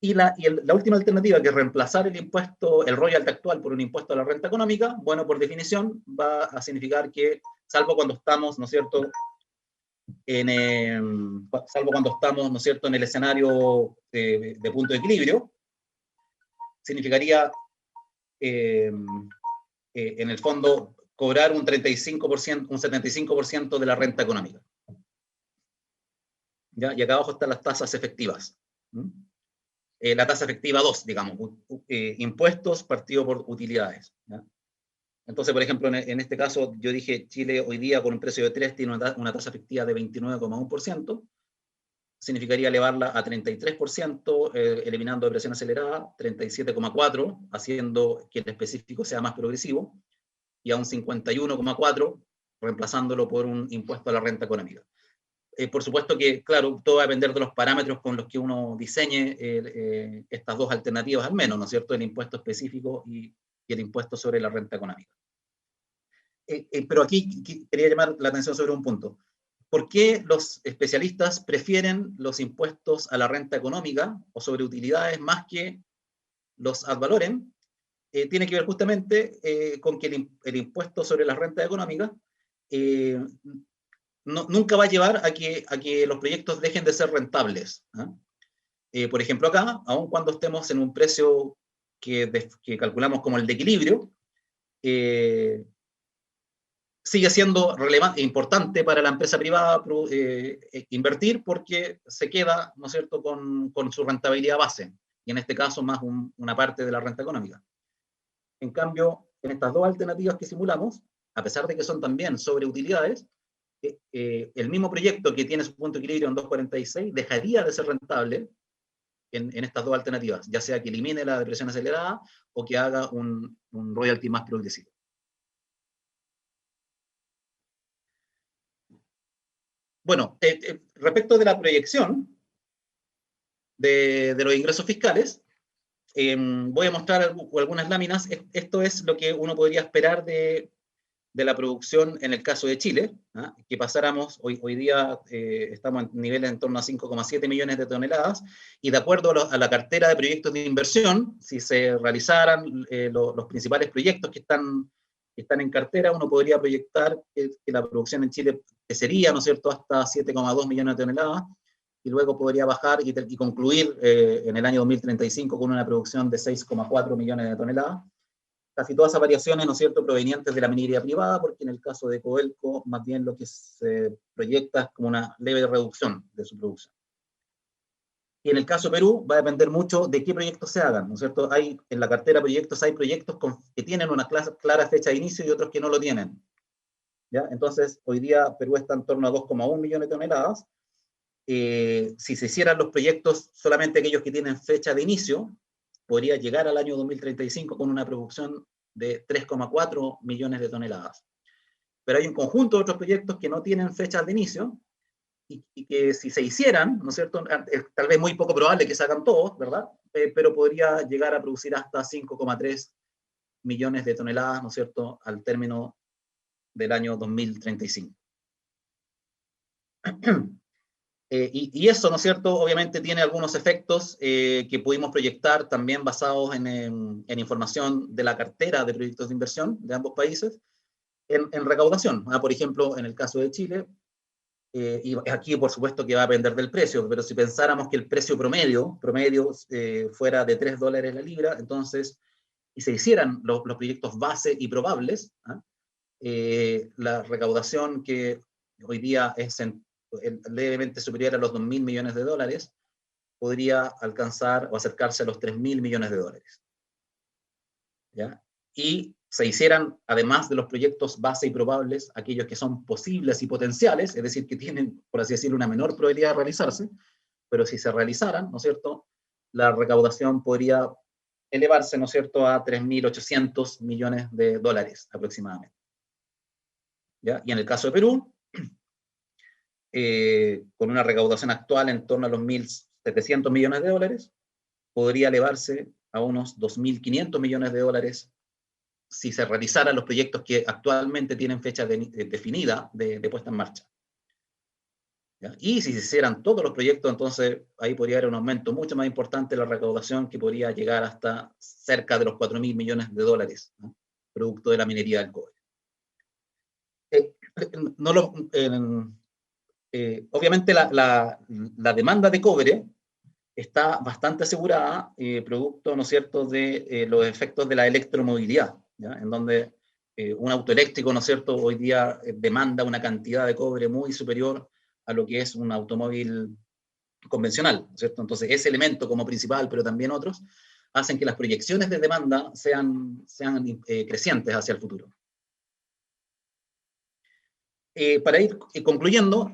Y la última alternativa, que es reemplazar el royalty actual por un impuesto a la renta económica, bueno, por definición, va a significar que, salvo cuando estamos, ¿no es cierto?, en el escenario de punto de equilibrio, significaría, en el fondo, cobrar un 35%, un 75% de la renta económica. ¿Ya? Y acá abajo están las tasas efectivas. La tasa efectiva 2, digamos, impuestos partido por utilidades. ¿Ya? Entonces, por ejemplo, en este caso, yo dije, Chile hoy día con un precio de 3 tiene una tasa efectiva de 29,1%, significaría elevarla a 33%, eliminando depresión acelerada, 37,4%, haciendo que el específico sea más progresivo, y a un 51,4%, reemplazándolo por un impuesto a la renta económica. Por supuesto que, claro, todo va a depender de los parámetros con los que uno diseñe estas dos alternativas, al menos, ¿no es cierto?, el impuesto específico y el impuesto sobre la renta económica. Pero aquí quería llamar la atención sobre un punto. ¿Por qué los especialistas prefieren los impuestos a la renta económica o sobre utilidades más que los ad valorem? Tiene que ver justamente con que el impuesto sobre la renta económica nunca va a llevar a que los proyectos dejen de ser rentables. Por ejemplo, acá, aun cuando estemos en un precio que calculamos como el de equilibrio, sigue siendo relevante, importante para la empresa privada invertir, porque se queda, ¿no es cierto?, con su rentabilidad base, y en este caso más una parte de la renta económica. En cambio, en estas dos alternativas que simulamos, a pesar de que son también sobre utilidades, el mismo proyecto que tiene su punto de equilibrio en 2,46 dejaría de ser rentable en estas dos alternativas, ya sea que elimine la depresión acelerada o que haga un royalty más progresivo. Bueno, respecto de la proyección de los ingresos fiscales, voy a mostrar algunas láminas. Esto es lo que uno podría esperar de la producción en el caso de Chile, que pasáramos, hoy día estamos en niveles en torno a 5,7 millones de toneladas, y de acuerdo a la cartera de proyectos de inversión, si se realizaran los principales proyectos que están en cartera, uno podría proyectar que la producción en Chile crecería, ¿no es cierto?, hasta 7,2 millones de toneladas, y luego podría bajar y concluir en el año 2035 con una producción de 6,4 millones de toneladas. Casi todas esas variaciones, ¿no es cierto?, provenientes de la minería privada, porque en el caso de Codelco, más bien lo que se proyecta es como una leve reducción de su producción. Y en el caso de Perú, va a depender mucho de qué proyectos se hagan, ¿no es cierto? En la cartera de proyectos hay proyectos que tienen una clara fecha de inicio y otros que no lo tienen. ¿Ya? Entonces, hoy día Perú está en torno a 2,1 millones de toneladas. Si se hicieran los proyectos, solamente aquellos que tienen fecha de inicio, podría llegar al año 2035 con una producción de 3,4 millones de toneladas. Pero hay un conjunto de otros proyectos que no tienen fechas de inicio y que si se hicieran, ¿no es cierto? Es tal vez muy poco probable que se hagan todos, ¿verdad? Pero podría llegar a producir hasta 5,3 millones de toneladas, ¿no es cierto?, al término del año 2035. Y eso, ¿no es cierto?, obviamente tiene algunos efectos que pudimos proyectar también basados en información de la cartera de proyectos de inversión de ambos países, en recaudación. Por ejemplo, en el caso de Chile, y aquí por supuesto que va a depender del precio, pero si pensáramos que el precio promedio fuera de $3 la libra, entonces, y se hicieran los proyectos base y probables, la recaudación que hoy día es levemente superior a los 2.000 millones de dólares, podría alcanzar o acercarse a los 3.000 millones de dólares. ¿Ya? Y se hicieran, además de los proyectos base y probables, aquellos que son posibles y potenciales, es decir, que tienen, por así decirlo, una menor probabilidad de realizarse, pero si se realizaran, ¿no es cierto?, la recaudación podría elevarse, ¿no es cierto?, a 3.800 millones de dólares aproximadamente. ¿Ya? Y en el caso de Perú, con una recaudación actual en torno a los 1.700 millones de dólares, podría elevarse a unos 2.500 millones de dólares si se realizaran los proyectos que actualmente tienen fecha definida de puesta en marcha. ¿Ya? Y si se hicieran todos los proyectos, entonces ahí podría haber un aumento mucho más importante de la recaudación, que podría llegar hasta cerca de los 4.000 millones de dólares, ¿no?, producto de la minería del cobre. No lo, obviamente la demanda de cobre está bastante asegurada, producto, ¿no es cierto?, de los efectos de la electromovilidad, ¿ya?, en donde un auto eléctrico, ¿no es cierto?, hoy día demanda una cantidad de cobre muy superior a lo que es un automóvil convencional, ¿no es cierto? Entonces, ese elemento como principal, pero también otros, hacen que las proyecciones de demanda sean crecientes hacia el futuro. Para ir concluyendo,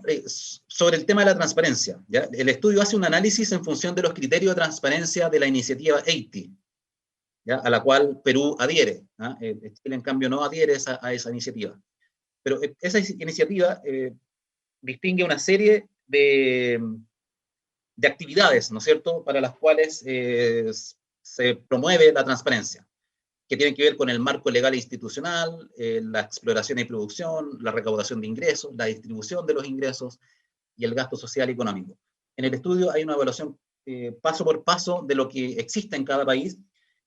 sobre el tema de la transparencia, ¿ya? El estudio hace un análisis en función de los criterios de transparencia de la iniciativa 80, ¿ya?, a la cual Perú adhiere. Chile, en cambio, no adhiere a esa iniciativa. Pero esa iniciativa distingue una serie de actividades, ¿no es cierto?, para las cuales se promueve la transparencia, que tienen que ver con el marco legal e institucional, la exploración y producción, la recaudación de ingresos, la distribución de los ingresos y el gasto social y económico. En el estudio hay una evaluación paso por paso de lo que existe en cada país,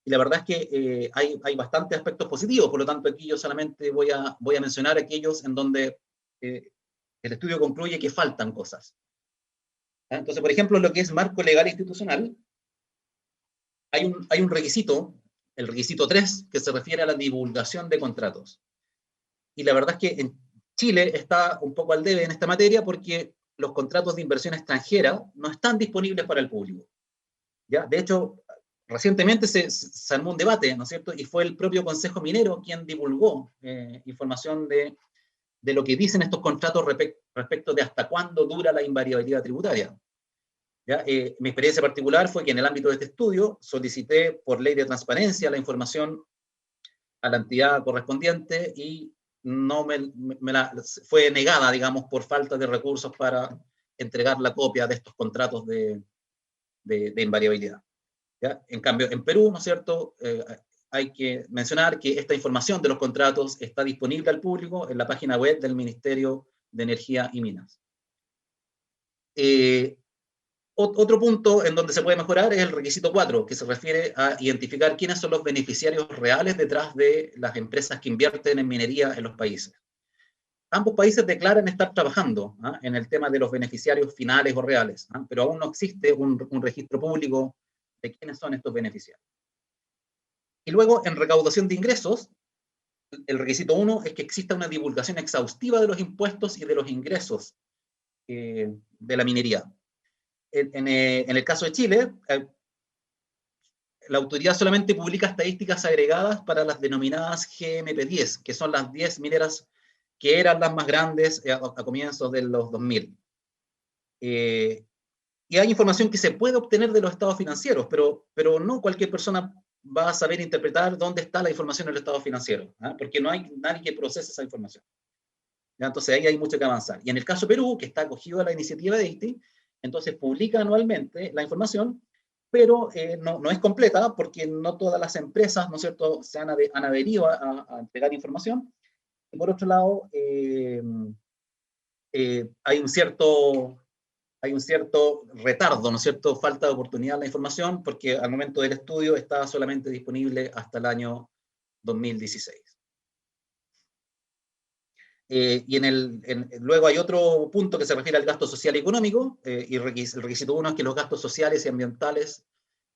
y la verdad es que hay bastantes aspectos positivos. Por lo tanto, aquí yo solamente voy a mencionar aquellos en donde el estudio concluye que faltan cosas. Entonces, por ejemplo, lo que es marco legal e institucional, hay un requisito, el requisito 3, que se refiere a la divulgación de contratos. Y la verdad es que en Chile está un poco al debe en esta materia, porque los contratos de inversión extranjera no están disponibles para el público. ¿Ya? De hecho, recientemente se armó un debate, ¿no es cierto?, y fue el propio Consejo Minero quien divulgó información de lo que dicen estos contratos respecto de hasta cuándo dura la invariabilidad tributaria. ¿Ya? Mi experiencia particular fue que en el ámbito de este estudio solicité por ley de transparencia la información a la entidad correspondiente y no fue negada, digamos, por falta de recursos para entregar la copia de estos contratos de invariabilidad. ¿Ya? En cambio, en Perú, ¿no es cierto?, hay que mencionar que esta información de los contratos está disponible al público en la página web del Ministerio de Energía y Minas. Otro punto en donde se puede mejorar es el requisito 4, que se refiere a identificar quiénes son los beneficiarios reales detrás de las empresas que invierten en minería en los países. Ambos países declaran estar trabajando en el tema de los beneficiarios finales o reales, pero aún no existe un registro público de quiénes son estos beneficiarios. Y luego, en recaudación de ingresos, el requisito 1 es que exista una divulgación exhaustiva de los impuestos y de los ingresos de la minería. En el caso de Chile, la autoridad solamente publica estadísticas agregadas para las denominadas GMP10, que son las 10 mineras que eran las más grandes a comienzos de los 2000. Y hay información que se puede obtener de los estados financieros, pero no cualquier persona va a saber interpretar dónde está la información en el estado financiero, porque no hay nadie que procese esa información. ¿ya? Entonces ahí hay mucho que avanzar. Y en el caso de Perú, que está acogido a la iniciativa de EITI, entonces publica anualmente la información, pero no es completa porque no todas las empresas, ¿no es cierto?, han adherido a entregar información. Y por otro lado, hay un cierto retardo, ¿no es cierto?, falta de oportunidad en la información, porque al momento del estudio estaba solamente disponible hasta el año 2016. Luego hay otro punto que se refiere al gasto social y económico, y el requisito 1 es que los gastos sociales y ambientales,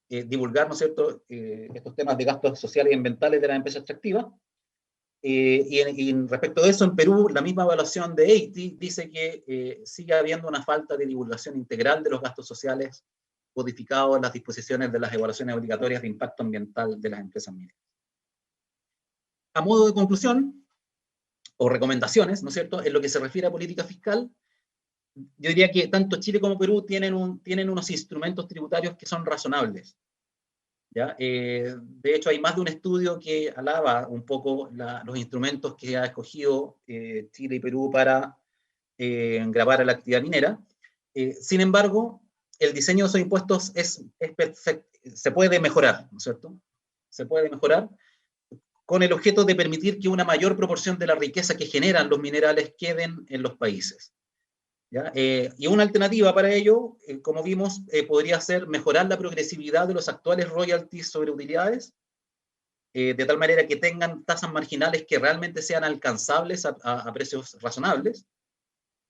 divulgar, ¿no es cierto?, estos temas de gastos sociales y ambientales de las empresas extractivas. Y respecto de eso, en Perú, la misma evaluación de EITI dice que sigue habiendo una falta de divulgación integral de los gastos sociales codificados en las disposiciones de las evaluaciones obligatorias de impacto ambiental de las empresas mineras. A modo de conclusión, o recomendaciones, ¿no es cierto?, en lo que se refiere a política fiscal, yo diría que tanto Chile como Perú tienen unos instrumentos tributarios que son razonables, ¿ya? De hecho, hay más de un estudio que alaba un poco los instrumentos que ha escogido Chile y Perú para gravar a la actividad minera. Sin embargo, el diseño de esos impuestos se puede mejorar, ¿no es cierto? Se puede mejorar con el objeto de permitir que una mayor proporción de la riqueza que generan los minerales queden en los países, ¿ya? Y una alternativa para ello, como vimos, podría ser mejorar la progresividad de los actuales royalties sobre utilidades, de tal manera que tengan tasas marginales que realmente sean alcanzables a precios razonables,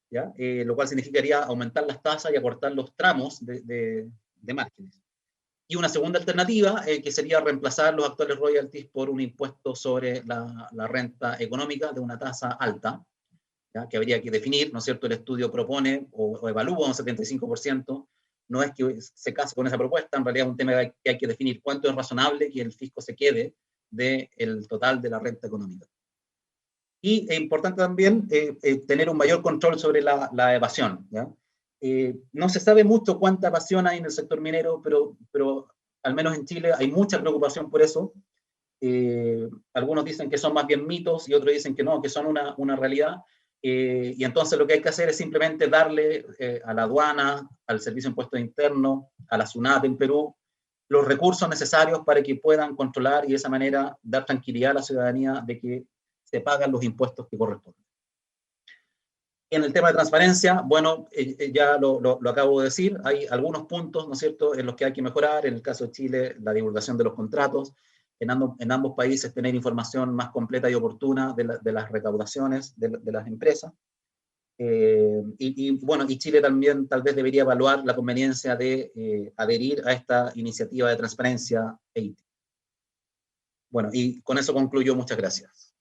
¿ya? Lo cual significaría aumentar las tasas y acortar los tramos de márgenes. Y una segunda alternativa, que sería reemplazar los actuales royalties por un impuesto sobre la renta económica de una tasa alta, ¿ya?, que habría que definir, ¿no es cierto? El estudio propone o evalúa un 75%, no es que se case con esa propuesta, en realidad es un tema que hay que definir cuánto es razonable que el fisco se quede del total de la renta económica. Y es importante también tener un mayor control sobre la evasión, ¿ya? No se sabe mucho cuánta evasión hay en el sector minero, pero al menos en Chile hay mucha preocupación por eso. Algunos dicen que son más bien mitos y otros dicen que no, que son una realidad. Y entonces lo que hay que hacer es simplemente darle a la aduana, al Servicio de Impuestos Internos, a la SUNAT en Perú, los recursos necesarios para que puedan controlar y de esa manera dar tranquilidad a la ciudadanía de que se pagan los impuestos que corresponden. En el tema de transparencia, bueno, ya lo acabo de decir, hay algunos puntos, ¿no es cierto?, en los que hay que mejorar. En el caso de Chile, la divulgación de los contratos. En ambos países tener información más completa y oportuna de las recaudaciones de las empresas. Bueno, y Chile también tal vez debería evaluar la conveniencia de adherir a esta iniciativa de transparencia EITI. Bueno, y con eso concluyo. Muchas gracias.